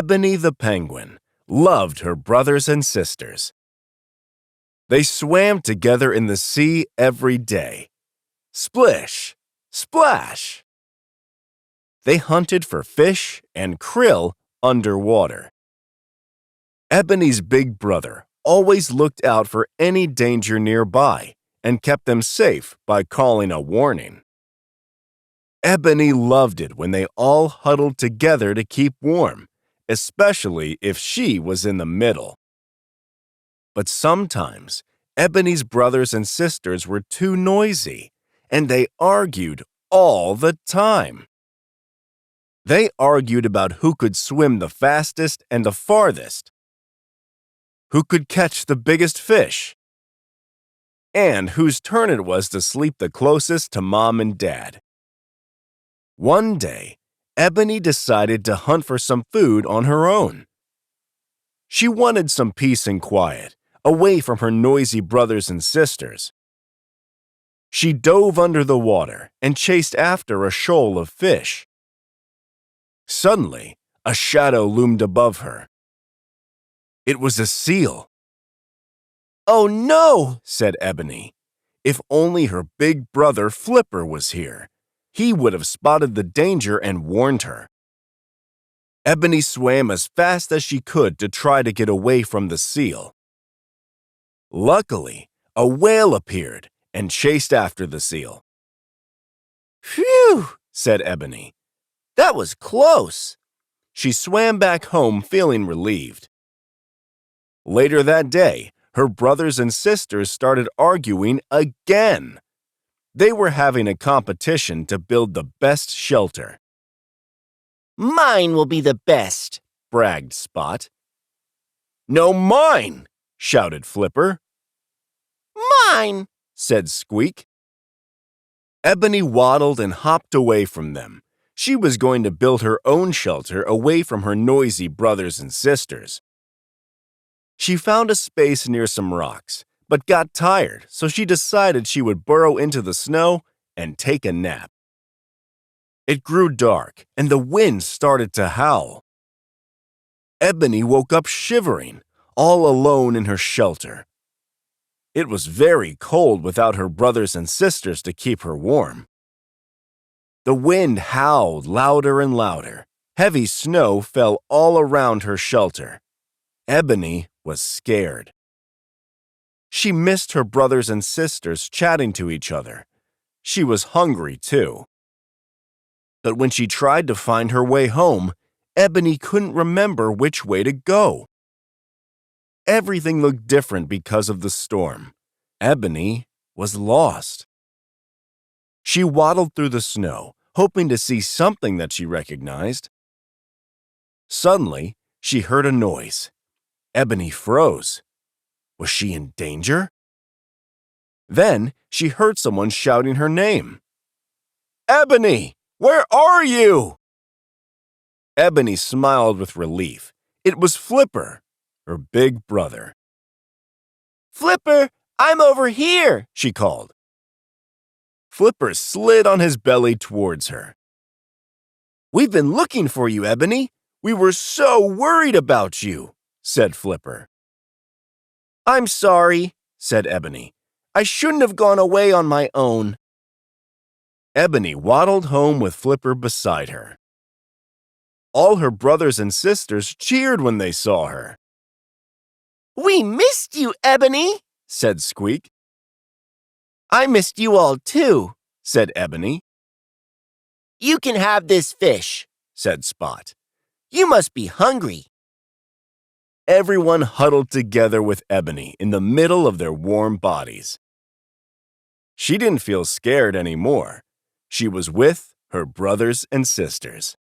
Ebony the penguin loved her brothers and sisters. They swam together in the sea every day. Splish, splash. They hunted for fish and krill underwater. Ebony's big brother always looked out for any danger nearby and kept them safe by calling a warning. Ebony loved it when they all huddled together to keep warm, especially if she was in the middle. But sometimes, Ebony's brothers and sisters were too noisy, and they argued all the time. They argued about who could swim the fastest and the farthest, who could catch the biggest fish, and whose turn it was to sleep the closest to Mom and Dad. One day, Ebony decided to hunt for some food on her own. She wanted some peace and quiet, away from her noisy brothers and sisters. She dove under the water and chased after a shoal of fish. Suddenly, a shadow loomed above her. It was a seal. "Oh no," said Ebony. If only her big brother Flipper was here. He would have spotted the danger and warned her. Ebony swam as fast as she could to try to get away from the seal. Luckily, a whale appeared and chased after the seal. "Phew," said Ebony. "That was close." She swam back home feeling relieved. Later that day, her brothers and sisters started arguing again. They were having a competition to build the best shelter. "Mine will be the best," bragged Spot. "No, mine!" shouted Flipper. "Mine!" said Squeak. Ebony waddled and hopped away from them. She was going to build her own shelter away from her noisy brothers and sisters. She found a space near some rocks, but got tired, so she decided she would burrow into the snow and take a nap. It grew dark, and the wind started to howl. Ebony woke up shivering, all alone in her shelter. It was very cold without her brothers and sisters to keep her warm. The wind howled louder and louder. Heavy snow fell all around her shelter. Ebony was scared. She missed her brothers and sisters chatting to each other. She was hungry, too. But when she tried to find her way home, Ebony couldn't remember which way to go. Everything looked different because of the storm. Ebony was lost. She waddled through the snow, hoping to see something that she recognized. Suddenly, she heard a noise. Ebony froze. Was she in danger? Then she heard someone shouting her name. "Ebony, where are you?" Ebony smiled with relief. It was Flipper, her big brother. "Flipper, I'm over here," she called. Flipper slid on his belly towards her. "We've been looking for you, Ebony. We were so worried about you," said Flipper. "I'm sorry," said Ebony. "I shouldn't have gone away on my own." Ebony waddled home with Flipper beside her. All her brothers and sisters cheered when they saw her. "We missed you, Ebony," said Squeak. "I missed you all too," said Ebony. "You can have this fish," said Spot. "You must be hungry." Everyone huddled together with Ebony in the middle of their warm bodies. She didn't feel scared anymore. She was with her brothers and sisters.